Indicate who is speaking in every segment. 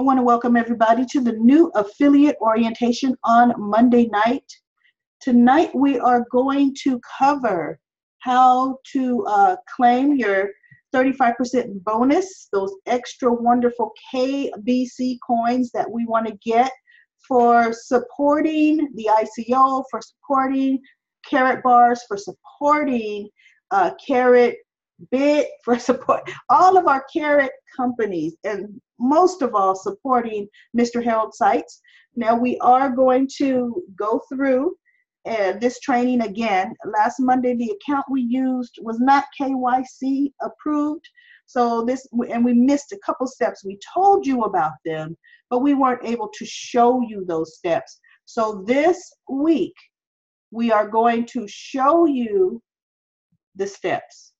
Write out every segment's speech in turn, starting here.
Speaker 1: I want to welcome everybody to the new affiliate orientation on Monday night. Tonight we are going to cover how to claim your 35% bonus, those extra wonderful KBC coins that we want to get for supporting the ICO, for supporting Karatbars, for supporting Karatbit, for support all of our Karat companies, and most of all supporting Mr. Harold Seitz. Now we are going to go through this training again. Last Monday the account we used was not KYC approved, and we missed a couple steps. We told you about them, but we weren't able to show you those steps. So this week we are going to show you the steps.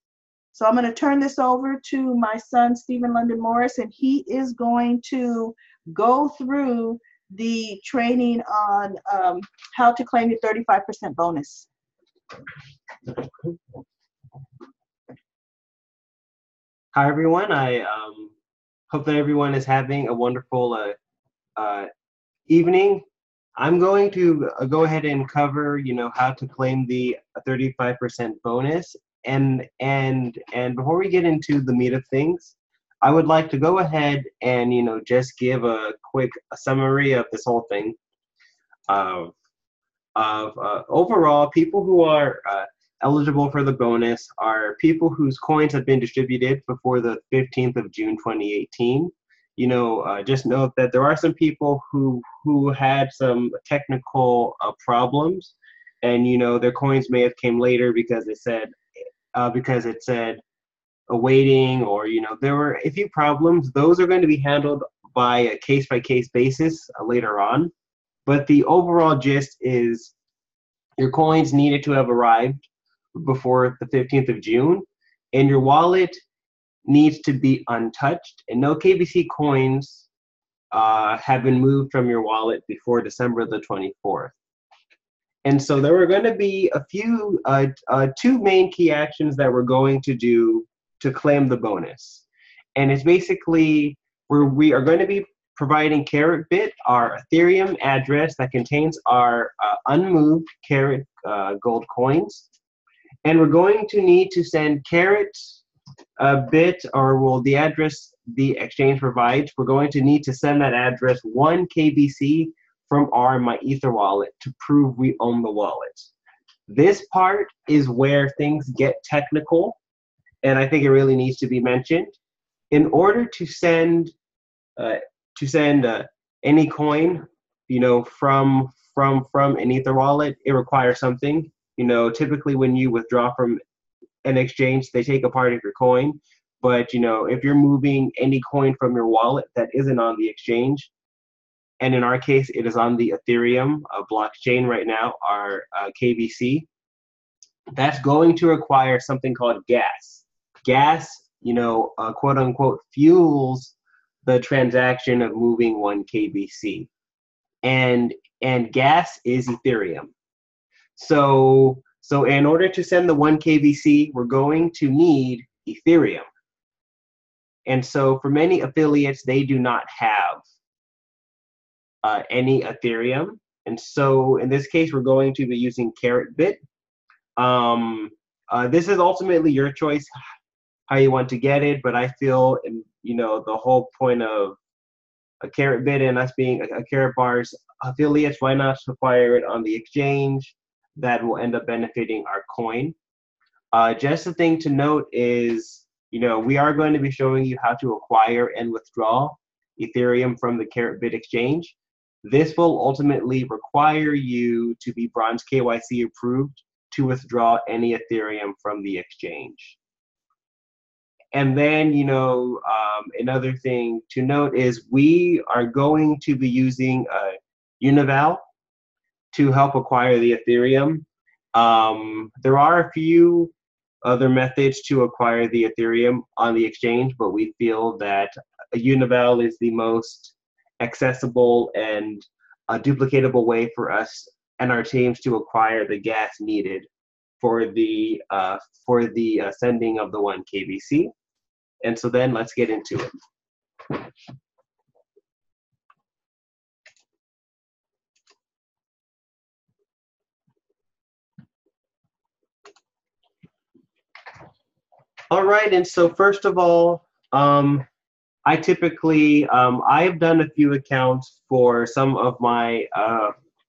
Speaker 1: So I'm going to turn this over to my son, Stephen London Morris, and he is going to go through the training on how to claim your 35% bonus.
Speaker 2: Hi, everyone. I hope that everyone is having a wonderful evening. I'm going to go ahead and cover, how to claim the 35% bonus. And before we get into the meat of things, I would like to go ahead and, just give a quick summary of this whole thing. Overall, people who are eligible for the bonus are people whose coins have been distributed before the 15th of June 2018. Just note that there are some people who had some technical problems, and their coins may have came later because it said awaiting, or there were a few problems. Those are going to be handled by a case-by-case basis later on. But the overall gist is your coins needed to have arrived before the 15th of June, and your wallet needs to be untouched, and no KBC coins have been moved from your wallet before December the 24th. And so there were going to be a few, two main key actions that we're going to do to claim the bonus. And it's basically where we are going to be providing Karatbit, our Ethereum address that contains our unmoved Karat gold coins. And we're going to need to send Karatbit, or the address the exchange provides, we're going to need to send that address 1 KBC from our MyEther wallet to prove we own the wallet. This part is where things get technical, and I think it really needs to be mentioned. In order to send any coin, from an Ether wallet, it requires something. Typically when you withdraw from an exchange, they take a part of your coin. But if you're moving any coin from your wallet that isn't on the exchange, and in our case, it is on the Ethereum blockchain right now, our KBC, that's going to require something called gas. Gas, quote unquote, fuels the transaction of moving 1 KBC. And gas is Ethereum. So in order to send the 1 KBC, we're going to need Ethereum. And so for many affiliates, they do not have any Ethereum. And so in this case, we're going to be using Karatbit. This is ultimately your choice, how you want to get it, but I feel, the whole point of a Karatbit and us being a Karatbars affiliates, why not acquire it on the exchange? That will end up benefiting our coin. Just a thing to note is, we are going to be showing you how to acquire and withdraw Ethereum from the Karatbit exchange. This will ultimately require you to be Bronze KYC approved to withdraw any Ethereum from the exchange. And then, another thing to note is we are going to be using Unival to help acquire the Ethereum. There are a few other methods to acquire the Ethereum on the exchange, but we feel that Unival is the most accessible and duplicatable way for us and our teams to acquire the gas needed for the sending of the 1 KBC. And so then let's get into it. All right, and so first of all, I typically I've done a few accounts for some of my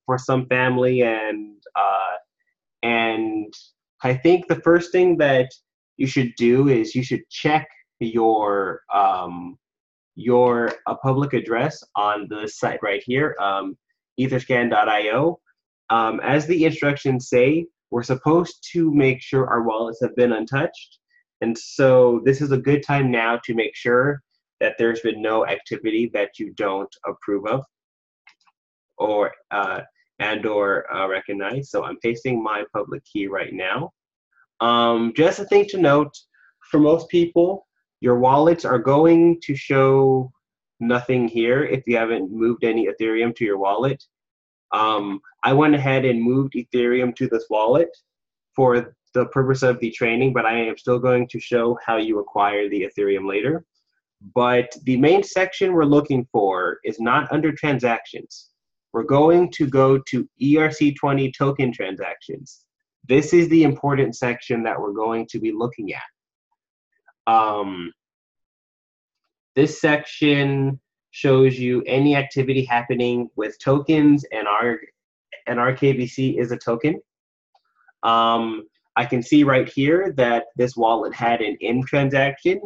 Speaker 2: for some family, and I think the first thing that you should do is you should check your public address on the site right here, etherscan.io. As the instructions say, we're supposed to make sure our wallets have been untouched. And so this is a good time now to make sure that there's been no activity that you don't approve of or or recognize. So I'm pasting my public key right now. Just a thing to note, for most people, your wallets are going to show nothing here if you haven't moved any Ethereum to your wallet. I went ahead and moved Ethereum to this wallet for the purpose of the training, but I am still going to show how you acquire the Ethereum later. But the main section we're looking for is not under transactions. We're going to go to ERC20 token transactions. This is the important section that we're going to be looking at. This section shows you any activity happening with tokens, and our KBC is a token. I can see right here that this wallet had an in transaction.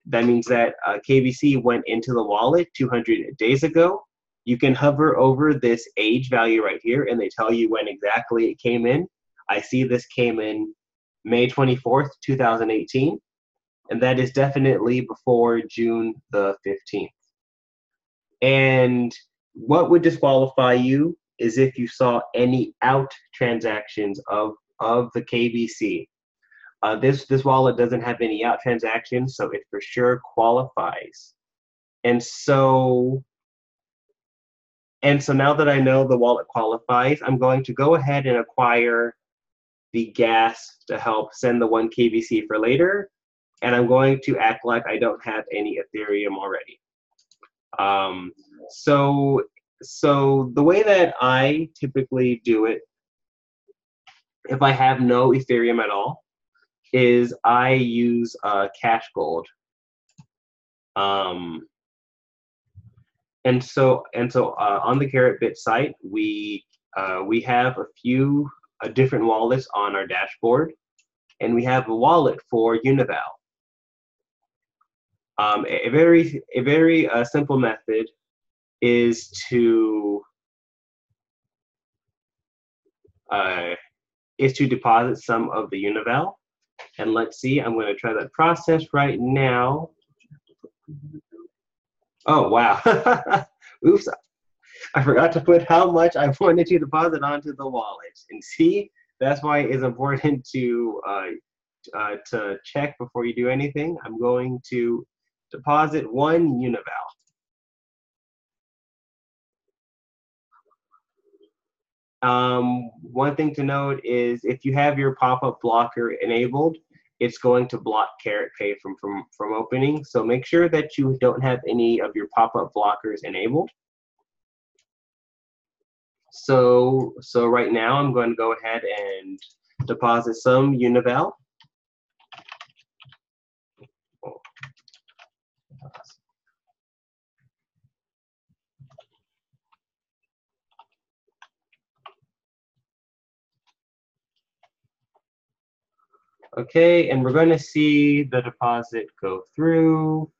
Speaker 2: That means that KBC went into the wallet 200 days ago. You can hover over this age value right here, and they tell you when exactly it came in. I see this came in May 24th, 2018, and that is definitely before June the 15th. And what would disqualify you is if you saw any out transactions of the KBC. This wallet doesn't have any out transactions, so it for sure qualifies. And so now that I know the wallet qualifies, I'm going to go ahead and acquire the gas to help send the 1 KBC for later, and I'm going to act like I don't have any Ethereum already. So the way that I typically do it, if I have no Ethereum at all, is I use Cash Gold. And so on the Carrotbit site, we have a few different wallets on our dashboard, and we have a wallet for Unival. A very simple method is to deposit some of the Unival. And let's see, I'm going to try that process right now. Oh, wow. Oops. I forgot to put how much I wanted to deposit onto the wallet. And see, that's why it's important to check before you do anything. I'm going to deposit 1 Unival. One thing to note is if you have your pop-up blocker enabled, it's going to block Carrot Pay from opening. So make sure that you don't have any of your pop-up blockers enabled. So right now I'm going to go ahead and deposit some Unival. Okay, and we're going to see the deposit go through.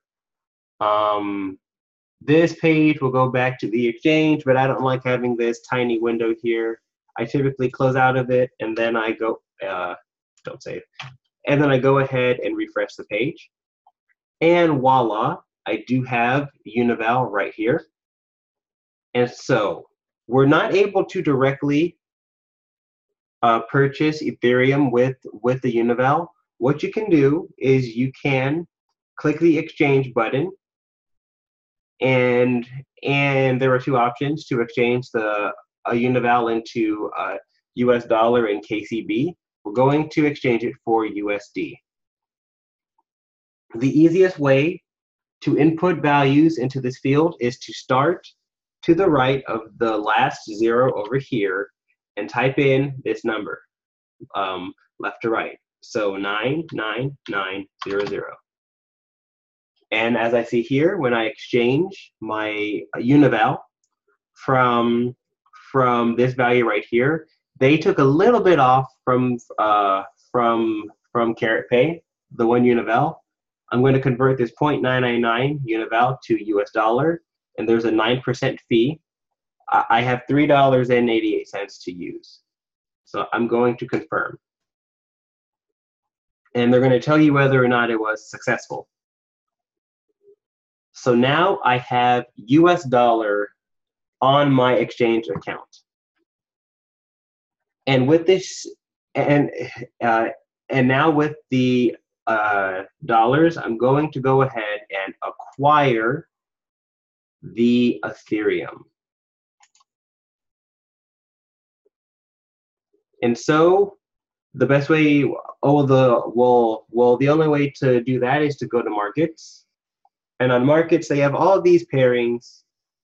Speaker 2: This page will go back to the exchange, but I don't like having this tiny window here. I typically close out of it, and then I go, don't save, and then I go ahead and refresh the page. And voila, I do have Unival right here. And so we're not able to directly purchase Ethereum with the Unival. What you can do is you can click the exchange button, and there are 2 options to exchange a Unival into US dollar and KCB. We're going to exchange it for USD. The easiest way to input values into this field is to start to the right of the last 0 over here and type in this number, left to right. So 99900. And as I see here, when I exchange my Unival from this value right here, they took a little bit off from Carrot Pay, the one Unival. I'm going to convert this 0.999 Unival to US dollar, and there's a 9% fee. I have $3.88 to use. So I'm going to confirm. And they're going to tell you whether or not it was successful. So now I have US dollar on my exchange account. And with this, and now with the dollars, I'm going to go ahead and acquire the Ethereum. And so the best way, the only way to do that is to go to markets. And on markets, they have all of these pairings,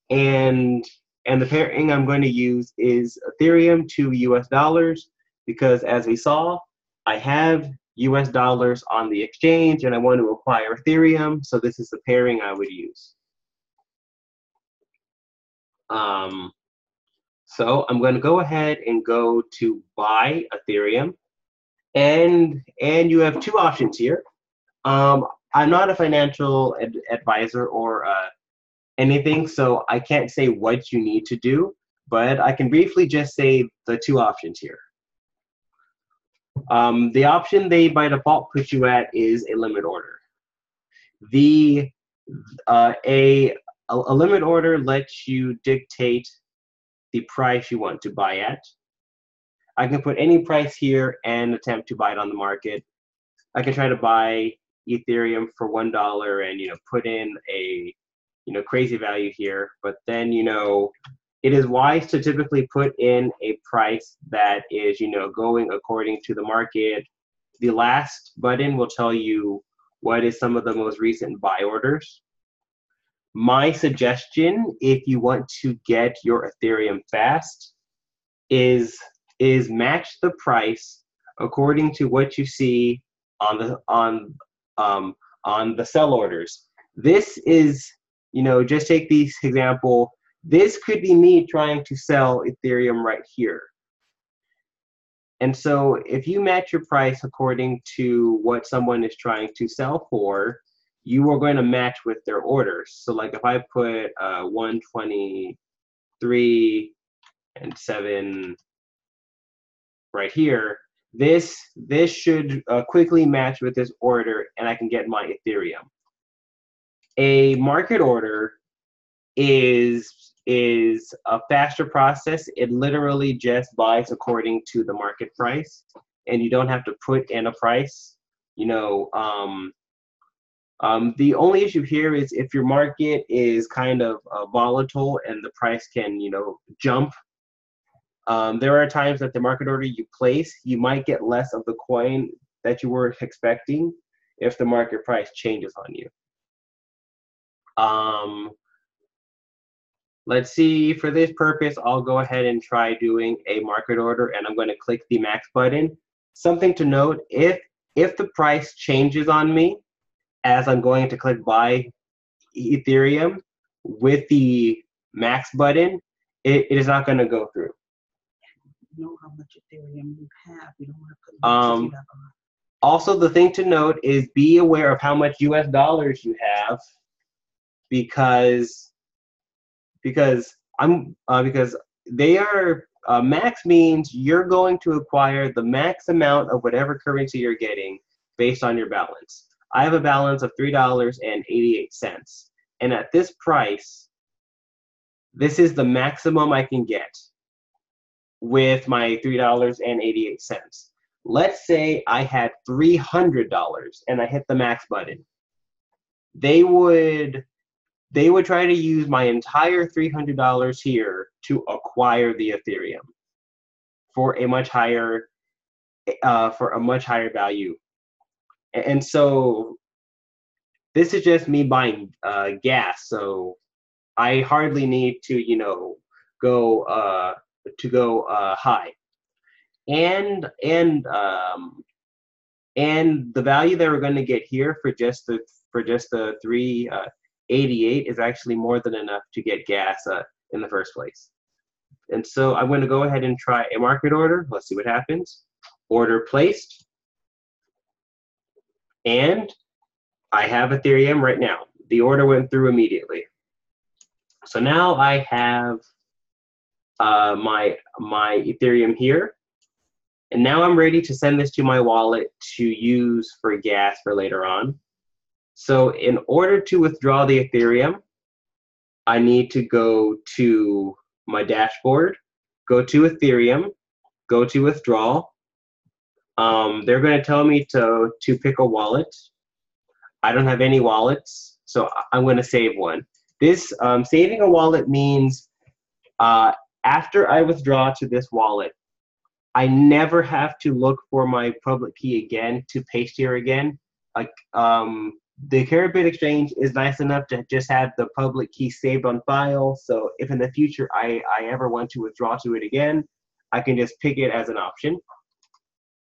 Speaker 2: and the pairing I'm going to use is Ethereum to US dollars, because as we saw, I have US dollars on the exchange and I want to acquire Ethereum, so this is the pairing I would use. So I'm going to go ahead and go to buy Ethereum, and you have two options here. I'm not a financial advisor or anything, so I can't say what you need to do, but I can briefly just say the two options here. The option they by default put you at is a limit order. A limit order lets you dictate the price you want to buy at. I can put any price here and attempt to buy it on the market. I can try to buy Ethereum for $1 and put in a crazy value here, but then it is wise to typically put in a price that is going according to the market. The last button will tell you what is some of the most recent buy orders. My suggestion, if you want to get your Ethereum fast, is match the price according to what you see on the sell orders. This is, just take this example. This could be me trying to sell Ethereum right here. And so if you match your price according to what someone is trying to sell for, you are going to match with their orders. So like if I put 123 and 7 right here, this should quickly match with this order, and I can get my Ethereum. A market order is a faster process. It literally just buys according to the market price, and you don't have to put in a price. The only issue here is if your market is kind of volatile and the price can jump. There are times that the market order you place, you might get less of the coin that you were expecting if the market price changes on you. Let's see, for this purpose, I'll go ahead and try doing a market order, and I'm going to click the max button. Something to note, if the price changes on me as I'm going to click buy Ethereum with the max button, it is not going to go through.
Speaker 1: Know how much Ethereum you have. You don't want to put
Speaker 2: also, the thing to note is be aware of how much US dollars you have, because they are max means you're going to acquire the max amount of whatever currency you're getting based on your balance. I have a balance of $3.88, and at this price, this is the maximum I can get with my $3.88. Let's say I had $300 and I hit the max button. They would try to use my entire $300 here to acquire the Ethereum for a much higher value. And so this is just me buying gas. So I hardly need to go high. And And the value that we're going to get here for just the 388 is actually more than enough to get gas in the first place. And so I'm going to go ahead and try a market order. Let's see what happens. Order placed. And I have Ethereum right now. The order went through immediately. So now I have my Ethereum here. And now I'm ready to send this to my wallet to use for gas for later on. So in order to withdraw the Ethereum, I need to go to my dashboard, go to Ethereum, go to withdrawal. They're going to tell me to pick a wallet. I don't have any wallets, so I'm going to save one. This saving a wallet means after I withdraw to this wallet, I never have to look for my public key again to paste here again. Like the Caribbean Exchange is nice enough to just have the public key saved on file. So if in the future I ever want to withdraw to it again, I can just pick it as an option.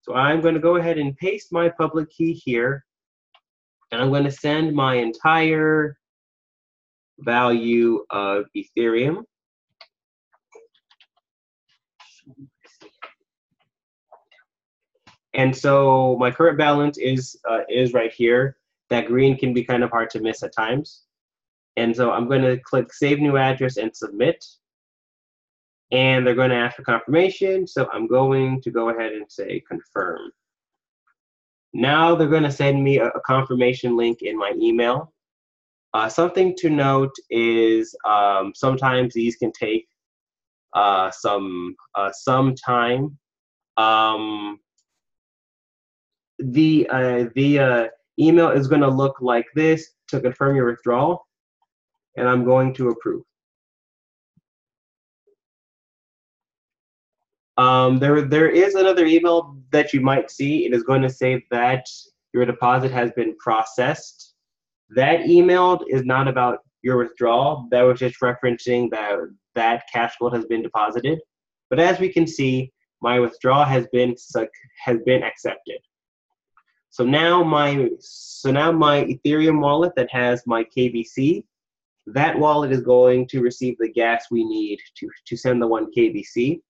Speaker 2: So I'm going to go ahead and paste my public key here. And I'm going to send my entire value of Ethereum. And so my current balance is right here. That green can be kind of hard to miss at times. And so I'm going to click Save New Address and Submit. And they're going to ask for confirmation. So I'm going to go ahead and say Confirm. Now they're going to send me a confirmation link in my email. Something to note is sometimes these can take some time. The email is going to look like this to confirm your withdrawal, and I'm going to approve. There is another email that you might see. It is going to say that your deposit has been processed. That email is not about your withdrawal. That was just referencing that cash flow has been deposited. But as we can see, my withdrawal has been accepted. So now my Ethereum wallet that has my KBC, that wallet is going to receive the gas we need to send the 1 KBC.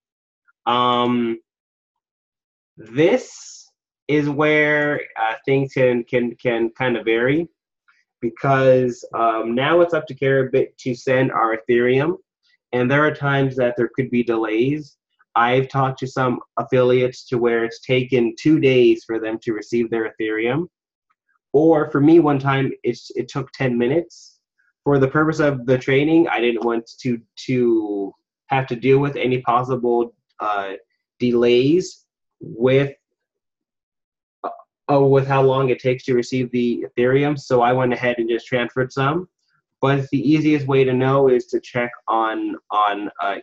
Speaker 2: This is where things can kind of vary, because now it's up to Caribit to send our Ethereum, and there are times that there could be delays. I've talked to some affiliates to where it's taken 2 days for them to receive their Ethereum, or for me one time it took 10 minutes. For the purpose of the training, I didn't want to have to deal with any possible delays with how long it takes to receive the Ethereum, so I went ahead and just transferred some. But the easiest way to know is to check on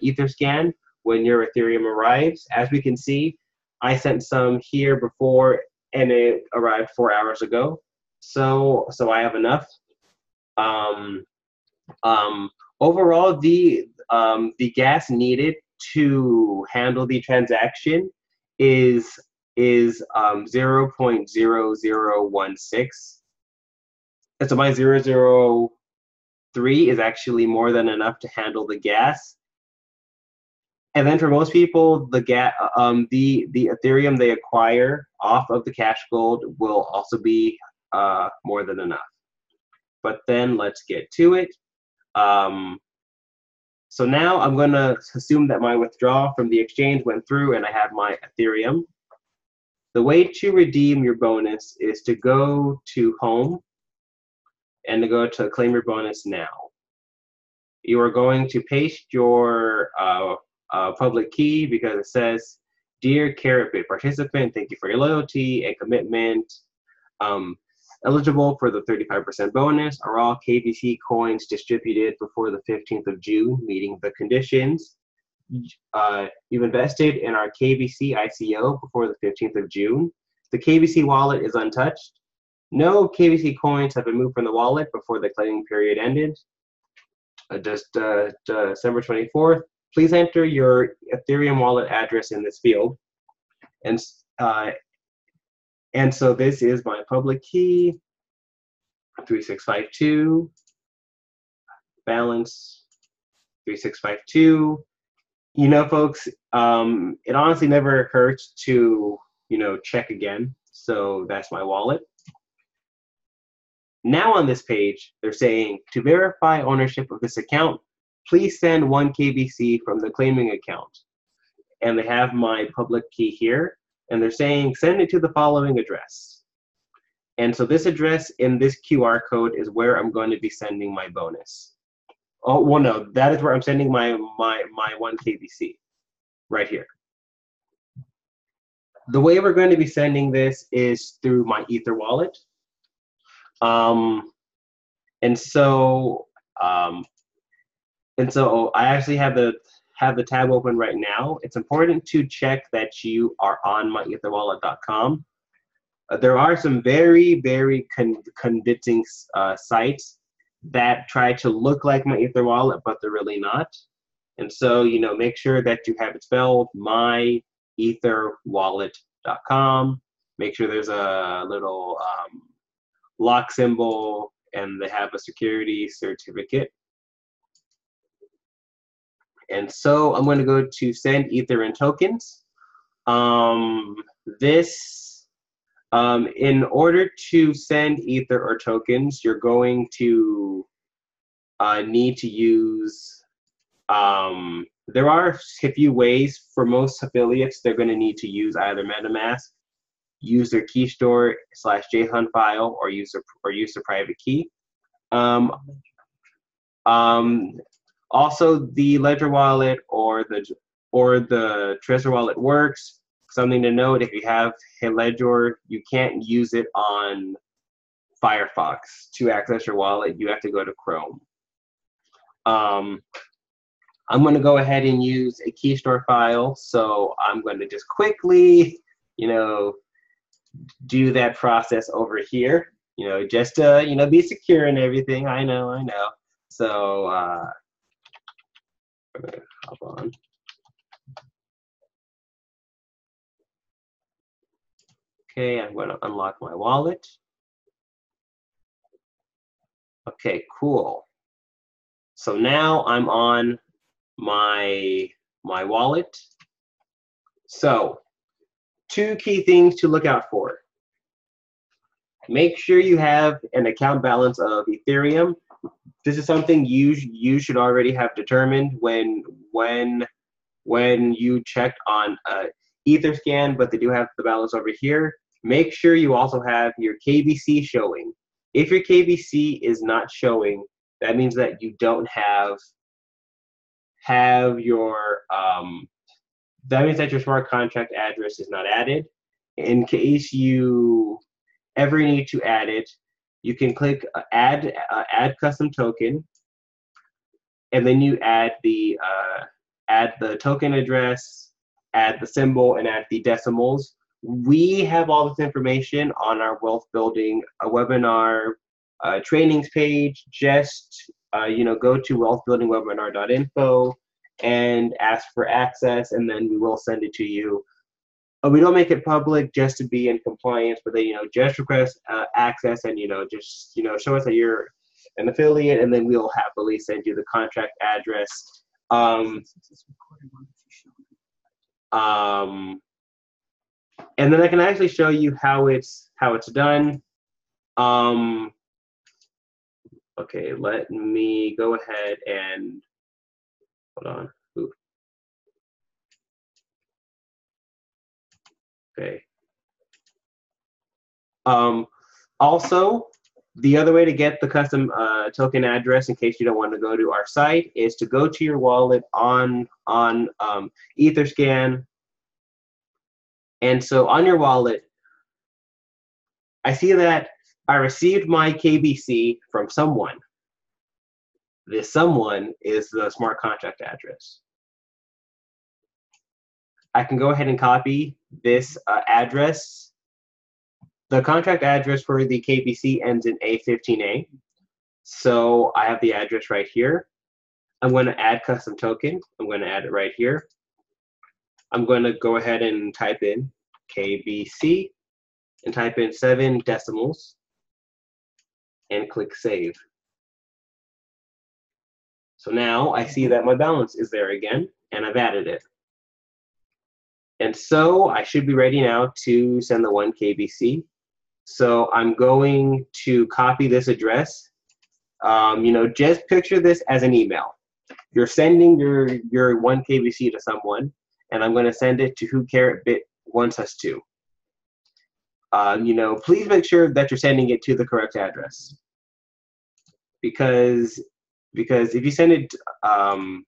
Speaker 2: Etherscan when your Ethereum arrives. As we can see, I sent some here before, and it arrived 4 hours ago. So I have enough. Overall, the gas needed to handle the transaction is 0.0016. And so my 0.003 is actually more than enough to handle the gas. And then for most people, the Ethereum they acquire off of the Cash Gold will also be more than enough. But then let's get to it. So now I'm going to assume that my withdrawal from the exchange went through and I have my Ethereum. The way to redeem your bonus is to go to Home and to go to Claim Your Bonus Now. You are going to paste your public key because it says, "Dear Caribit participant, thank you for your loyalty and commitment. Eligible for the 35% bonus. Are all KBC coins distributed before the 15th of June, meeting the conditions? You've invested in our KBC ICO before the 15th of June. The KBC wallet is untouched. No KBC coins have been moved from the wallet before the claiming period ended. December 24th. Please enter your Ethereum wallet address in this field." And And so this is my public key, 3652, balance 3652. You know, folks, it honestly never hurts to, check again. So that's my wallet. Now on this page, they're saying to verify ownership of this account, please send 1 KBC from the claiming account. And they have my public key here, and they're saying send it to the following address. And so this address in this QR code is where I'm going to be sending my bonus. Oh, well, no, that is where I'm sending my 1 KBC, right here. The way we're going to be sending this is through my Ether wallet. And so I actually have the tab open right now. It's important to check that you are on myetherwallet.com. There are some very, very convincing sites that try to look like my Ether wallet, but they're really not. And so, make sure that you have it spelled myetherwallet.com. Make sure there's a little lock symbol, and they have a security certificate. And so I'm going to go to send Ether and tokens. In order to send Ether or tokens, you're going to need to use, there are a few ways. For most affiliates, they're going to need to use either MetaMask, use their key store /JSON file, or use a private key. Also, the Ledger wallet or the Trezor wallet works. Something to note: if you have a Ledger, you can't use it on Firefox to access your wallet. You have to go to Chrome. I'm going to go ahead and use a key store file. So I'm going to just quickly, do that process over here. Just to be secure and everything. I know. So I'm gonna hop on. Okay, I'm going to unlock my wallet. Okay, cool. So now I'm on my wallet. So 2 key things to look out for. Make sure you have an account balance of Ethereum. This is something you should already have determined when you checked on Etherscan, but they do have the balance over here. Make sure you also have your KBC showing. If your KBC is not showing, that means that you don't have your that means that your smart contract address is not added. In case you ever need to add it, you can click add custom token, and then you add the token address, add the symbol, and add the decimals. We have all this information on our wealth building webinar trainings page. Just go to wealthbuildingwebinar.info and ask for access, and then we will send it to you. We don't make it public just to be in compliance, but then just request access, and just show us that you're an affiliate, and then we'll happily send you the contract address. And then I can actually show you how it's done. Okay, let me go ahead and hold on. Ooh. Okay. Also, the other way to get the custom token address, in case you don't want to go to our site, is to go to your wallet on Etherscan. And so on your wallet, I see that I received my KBC from someone. This someone is the smart contract address. I can go ahead and copy this address. The contract address for the KBC ends in A15A. So I have the address right here. I'm going to add custom token. I'm going to add it right here. I'm going to go ahead and type in KBC. and type in 7 decimals and click save. So now I see that my balance is there again, and I've added it. And so I should be ready now to send the 1 KBC. So I'm going to copy this address. Just picture this as an email. You're sending your 1 KBC to someone, and I'm going to send it to who Carrot wants us to. Please make sure that you're sending it to the correct address. Because if you send it, for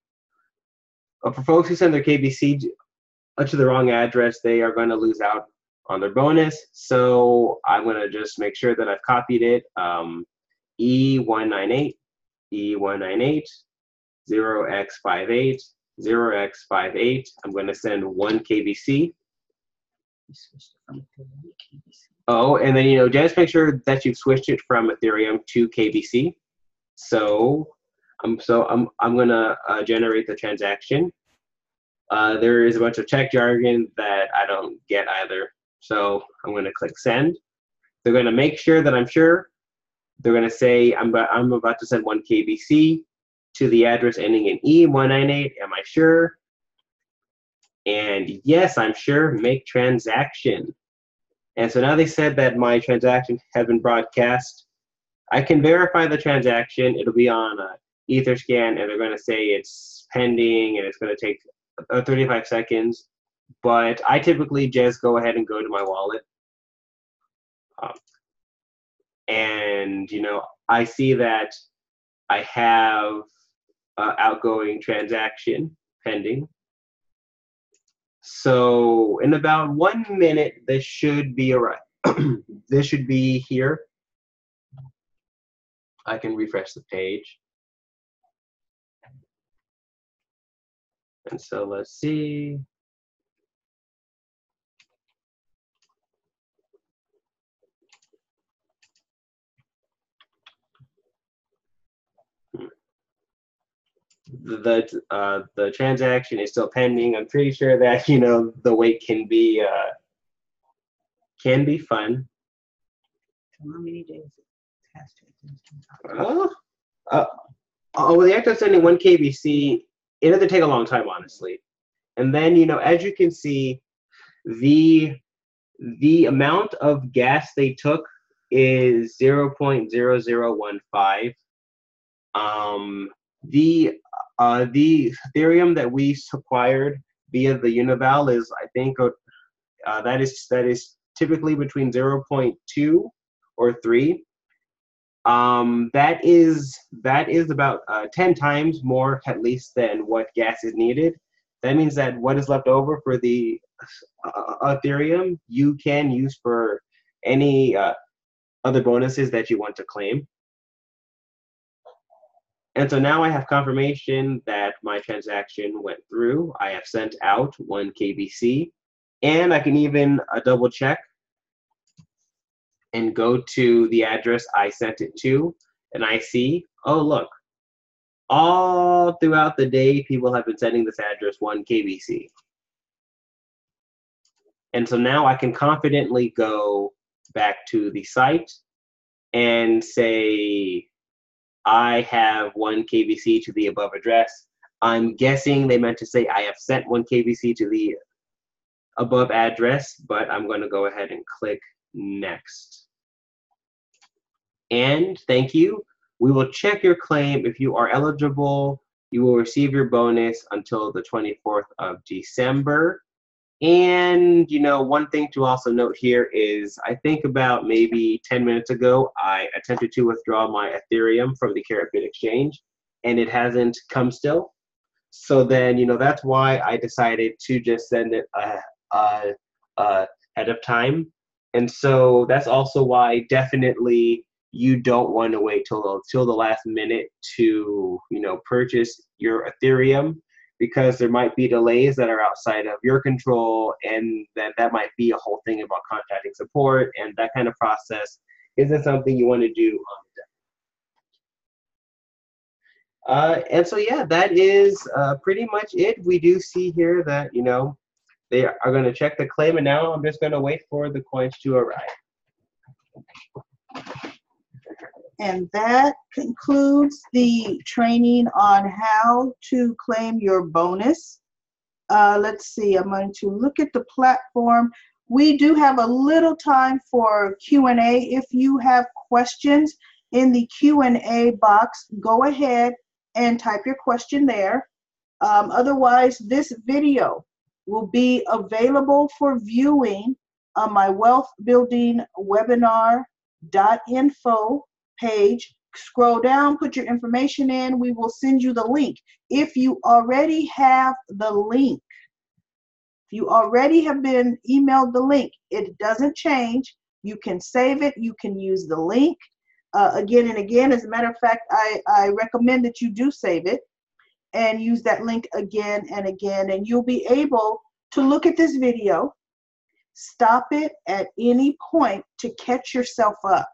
Speaker 2: folks who send their KBC to the wrong address, they are going to lose out on their bonus. So I'm going to just make sure that I've copied it. E198, E198, 0x58, 0x58. I'm going to send 1 KBC. Oh, and then, just make sure that you've switched it from Ethereum to KBC. So I'm going to generate the transaction. There is a bunch of tech jargon that I don't get either. So I'm going to click send. They're going to make sure that I'm sure. They're going to say, I'm about to send 1 KBC to the address ending in E198. Am I sure? And yes, I'm sure. Make transaction. And so now they said that my transaction has been broadcast. I can verify the transaction. It'll be on Etherscan, and they're going to say it's pending, and it's going to take 35 seconds. But I typically just go ahead and go to my wallet. And, I see that I have outgoing transaction pending. So in about 1 minute, this should be this should be here. I can refresh the page. And so let's see. The transaction is still pending. I'm pretty sure that the wait can be fun.
Speaker 1: How many days it has to?
Speaker 2: With the act of sending 1 KBC, it doesn't take a long time, honestly. And then as you can see, the amount of gas they took is 0.0015. The Ethereum that we acquired via the Unival is, I think, that is typically between 0.2 or 3. That is about 10 times more, at least, than what gas is needed. That means that what is left over for the Ethereum, you can use for any other bonuses that you want to claim. And so now I have confirmation that my transaction went through. I have sent out 1 KBC, and I can even double check and go to the address I sent it to, and I see, oh look, all throughout the day, people have been sending this address 1 KBC. And so now I can confidently go back to the site and say, I have 1 KBC to the above address. I'm guessing they meant to say I have sent 1 KBC to the above address, but I'm going to go ahead and click next. And thank you. We will check your claim. If you are eligible, you will receive your bonus until the 24th of December. And, one thing to also note here is I think about maybe 10 minutes ago, I attempted to withdraw my Ethereum from the Carrot exchange, and it hasn't come still. So then, that's why I decided to just send it ahead of time. And so that's also why definitely you don't want to wait till the last minute to, purchase your Ethereum, because there might be delays that are outside of your control, and that might be a whole thing about contacting support, and that kind of process isn't something you want to do on the day. And so, yeah, that is pretty much it. We do see here that, they are going to check the claim, and now I'm just going to wait for the coins to arrive.
Speaker 1: And that concludes the training on how to claim your bonus. Let's see, I'm going to look at the platform. We do have a little time for Q&A. If you have questions in the Q&A box, go ahead and type your question there. Otherwise, this video will be available for viewing on my Wealth Building Webinar.info page. Scroll down, put your information in. We will send you the link. If you already have the link, if you already have been emailed the link, it doesn't change. You can save it. You can use the link again and again. As a matter of fact, I recommend that you do save it and use that link again and again, and you'll be able to look at this video, stop it at any point to catch yourself up.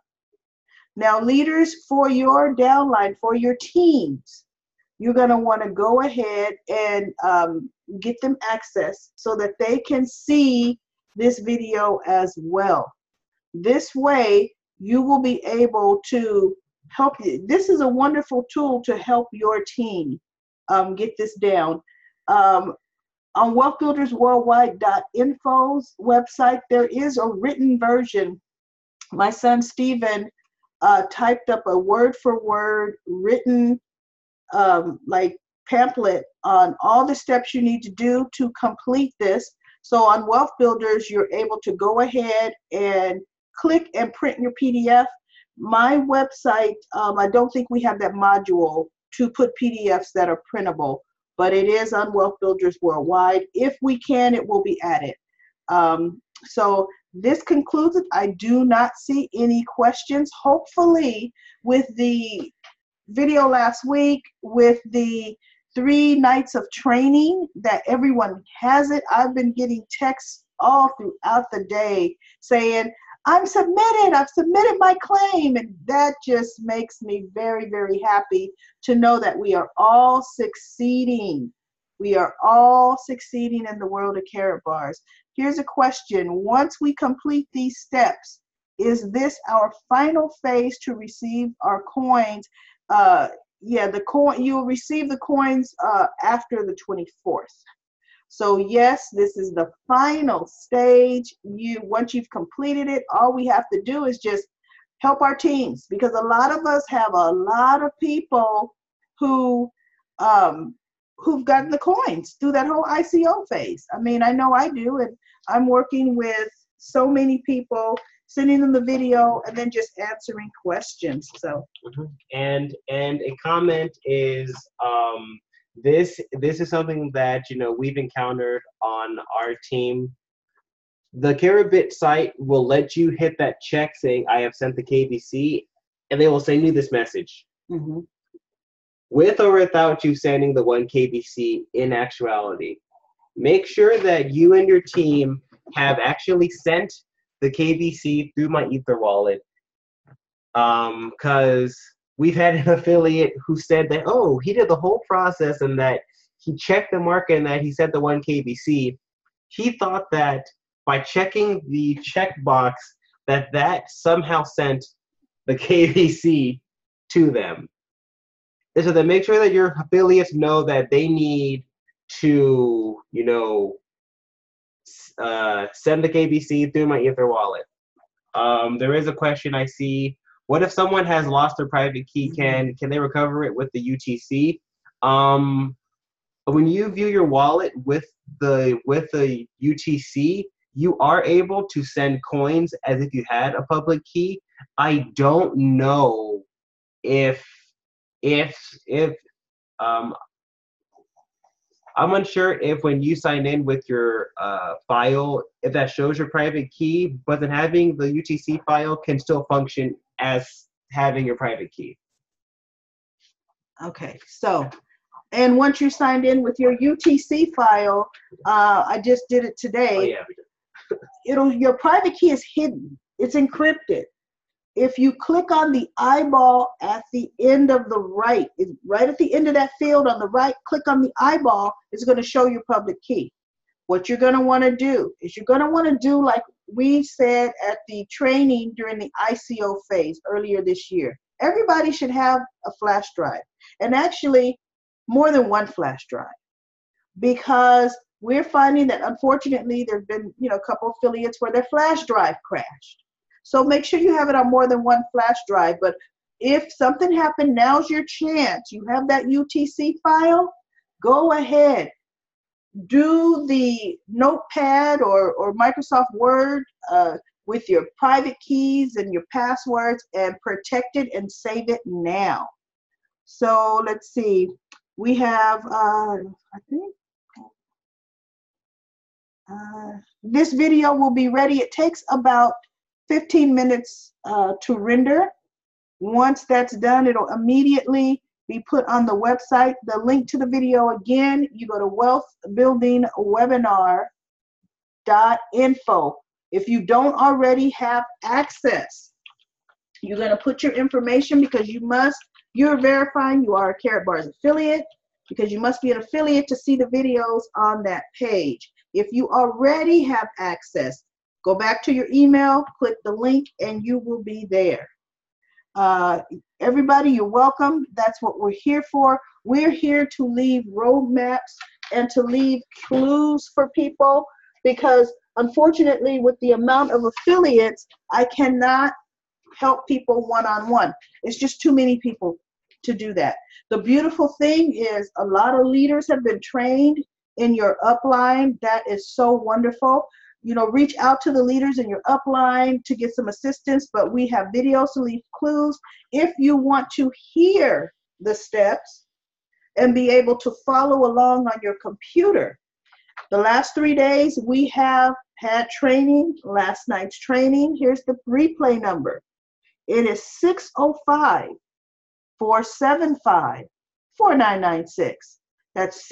Speaker 1: Now, leaders, for your downline, for your teams, you're going to want to go ahead and get them access so that they can see this video as well. This way, you will be able to help you. This is a wonderful tool to help your team get this down. On wealthbuildersworldwide.info's website, there is a written version. My son Stephen typed up a word-for-word written like pamphlet on all the steps you need to do to complete this. So on Wealth Builders, you're able to go ahead and click and print your PDF. My website, I don't think we have that module to put PDFs that are printable, but it is on Wealth Builders Worldwide. If we can, it will be added. So this concludes it. I do not see any questions. Hopefully, with the video last week, with the 3 nights of training, that everyone has it. I've been getting texts all throughout the day saying, I've submitted my claim, and that just makes me very, very happy to know that we are all succeeding. We are all succeeding in the world of Karatbars. Here's a question. Once we complete these steps, is this our final phase to receive our coins? Yeah, you'll receive the coins after the 24th. So yes, this is the final stage. Once you've completed it, all we have to do is just help our teams, because a lot of us have a lot of people who've gotten the coins through that whole ICO phase. I mean, I know I do, and I'm working with so many people, sending them the video and then just answering questions. So
Speaker 2: and a comment is this is something that we've encountered on our team. The Karabit site will let you hit that check saying I have sent the KBC, and they will send you this message.
Speaker 1: Mm-hmm.
Speaker 2: With or without you sending the 1 KBC in actuality. Make sure that you and your team have actually sent the KBC through my Ether wallet. Because we've had an affiliate who said that, oh, he did the whole process and that he checked the market and that he sent the 1 KBC. He thought that by checking the checkbox that somehow sent the KBC to them. And so then make sure that your affiliates know that they need to, send the KBC through my Ether wallet. There is a question I see. What if someone has lost their private key? Can they recover it with the UTC? When you view your wallet with the UTC, you are able to send coins as if you had a public key. I don't know if I'm unsure if when you sign in with your file, if that shows your private key, but then having the UTC file can still function as having your private key.
Speaker 1: Okay, so, and once you signed in with your UTC file, I just did it today.
Speaker 2: Oh, yeah.
Speaker 1: Your private key is hidden. It's encrypted. If you click on the eyeball at the end of the right, it's right at the end of that field on the right, click on the eyeball, it's going to show your public key. What you're going to want to do is you're going to want to do like we said at the training during the ICO phase earlier this year, everybody should have a flash drive, and actually more than one flash drive, because we're finding that unfortunately there've been, you know, a couple affiliates where their flash drive crashed. So make sure you have it on more than one flash drive. But if something happened, now's your chance. You have that UTC file, go ahead. Do the notepad or Microsoft Word with your private keys and your passwords, and protect it and save it now. So let's see. We have, I think, this video will be ready. It takes about 15 minutes to render. Once that's done, it'll immediately be put on the website. The link to the video, again, you go to wealthbuildingwebinar.info. If you don't already have access, you're going to put your information, because you're verifying you are a Karatbars affiliate, because you must be an affiliate to see the videos on that page. If you already have access, go back to your email, click the link, and you will be there. Everybody, you're welcome. That's what we're here for. We're here to leave roadmaps and to leave clues for people, because unfortunately with the amount of affiliates, I cannot help people one-on-one. It's just too many people to do that. The beautiful thing is a lot of leaders have been trained in your upline. That is so wonderful. You know, reach out to the leaders in your upline to get some assistance, but we have videos to leave clues. If you want to hear the steps and be able to follow along on your computer, the last 3 days we have had training, last night's training. Here's the replay number. It is 605-475-4996. That's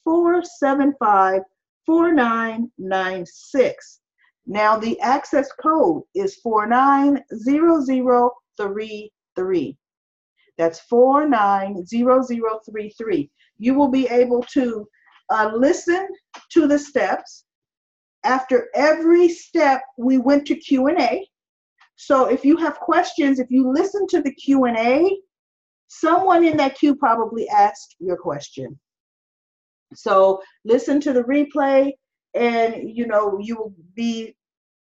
Speaker 1: 605-475-4996. Now the access code is 490033. That's 490033. You will be able to listen to the steps. After every step, we went to Q&A. So if you have questions, if you listen to the Q&A, someone in that queue probably asked your question. So listen to the replay, and you know, you will be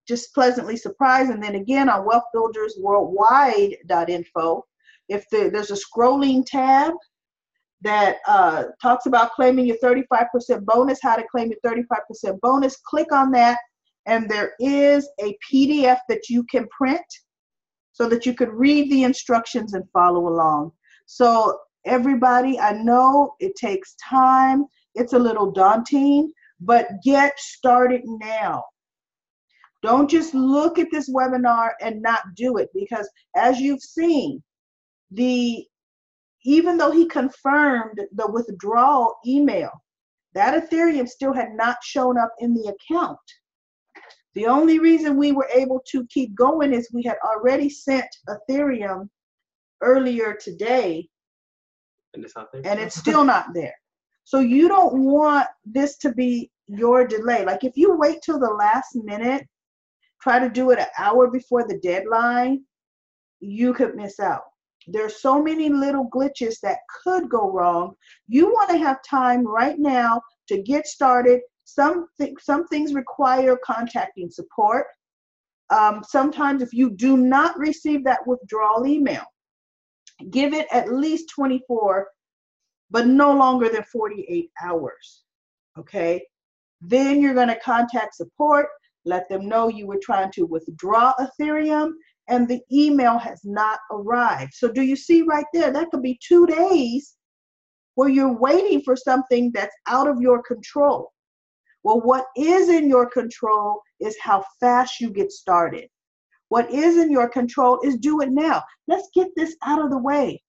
Speaker 1: just pleasantly surprised. And then again, on wealthbuildersworldwide.info, if there's a scrolling tab that talks about claiming your 35% bonus, how to claim your 35% bonus, click on that, and there is a PDF that you can print so that you could read the instructions and follow along. So everybody, I know it takes time. It's a little daunting, but get started now. Don't just look at this webinar and not do it, because as you've seen, even though he confirmed the withdrawal email, that Ethereum still had not shown up in the account. The only reason we were able to keep going is we had already sent Ethereum earlier today, and it's still not there. So you don't want this to be your delay. Like if you wait till the last minute, try to do it an hour before the deadline, you could miss out. There's so many little glitches that could go wrong. You want to have time right now to get started. Some things require contacting support. Sometimes if you do not receive that withdrawal email, give it at least 24, but no longer than 48 hours, okay? Then you're going to contact support, let them know you were trying to withdraw Ethereum and the email has not arrived. So do you see right there, that could be 2 days where you're waiting for something that's out of your control. Well, what is in your control is how fast you get started. What is in your control is do it now. Let's get this out of the way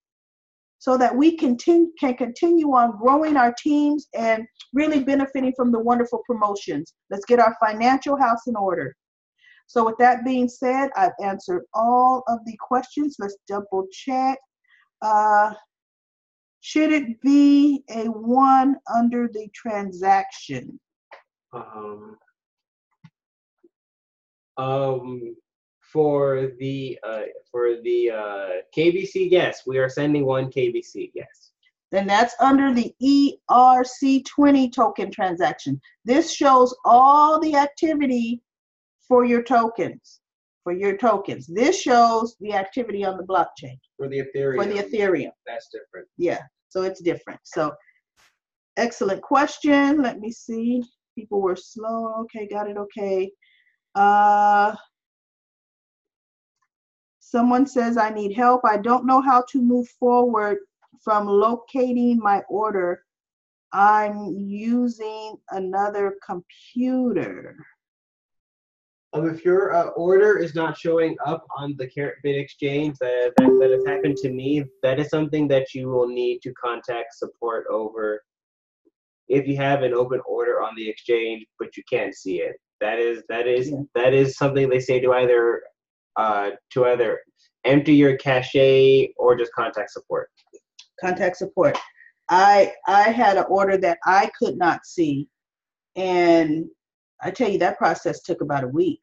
Speaker 1: so that we can continue on growing our teams and really benefiting from the wonderful promotions. Let's get our financial house in order. So with that being said, I've answered all of the questions. Let's double check. Should it be a 1 under the transaction?
Speaker 2: For the KBC, yes, we are sending one KBC, yes.
Speaker 1: Then that's under the ERC20 token transaction. This shows all the activity for your tokens. This shows the activity on the blockchain.
Speaker 2: For the Ethereum. That's different.
Speaker 1: Yeah, so it's different. So excellent question. Let me see. People were slow. Okay, got it. Okay. Someone says, I need help. I don't know how to move forward from locating my order. I'm using another computer.
Speaker 2: If your order is not showing up on the CaratBit exchange, that has happened to me, that is something that you will need to contact support over. If you have an open order on the exchange, but you can't see it, that is something they say to either empty your cache or just contact support.
Speaker 1: Contact support. I had an order that I could not see, and I tell you that process took about a week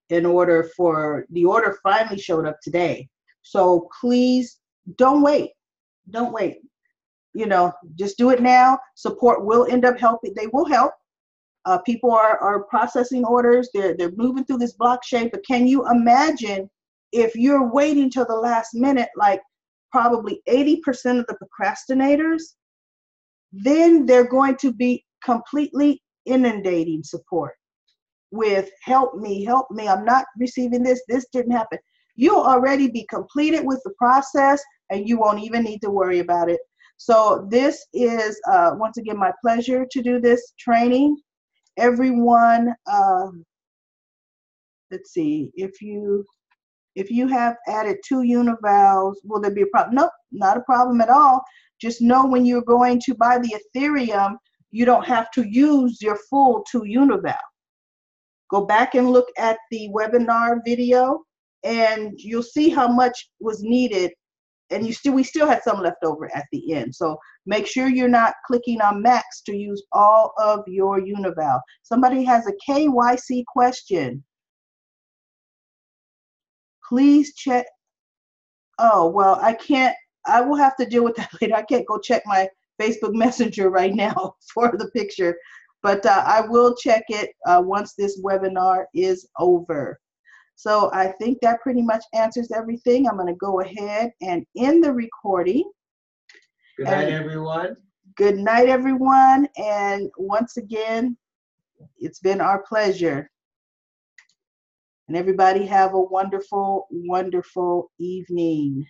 Speaker 1: in order for the order finally showed up today. So please don't wait. Don't wait. You know, just do it now. Support will end up helping. They will help. People are processing orders. They're moving through this blockchain. But can you imagine if you're waiting till the last minute, like probably 80% of the procrastinators, then they're going to be completely inundating support with help me, I'm not receiving this didn't happen. You'll already be completed with the process and you won't even need to worry about it. So this is once again my pleasure to do this training. Everyone, let's see, if you have added 2 univals, will there be a problem? Nope, not a problem at all. Just know when you're going to buy the Ethereum, you don't have to use your full 2 unival. Go back and look at the webinar video and you'll see how much was needed, and we still had some left over at the end. So make sure you're not clicking on max to use all of your unival. Somebody has a KYC question. Please check. Oh, well, I will have to deal with that later. I can't go check my Facebook Messenger right now for the picture, but I will check it once this webinar is over. So I think that pretty much answers everything. I'm going to go ahead and end the recording.
Speaker 2: Good night, everyone.
Speaker 1: Good night, everyone. And once again, it's been our pleasure. And everybody have a wonderful, wonderful evening.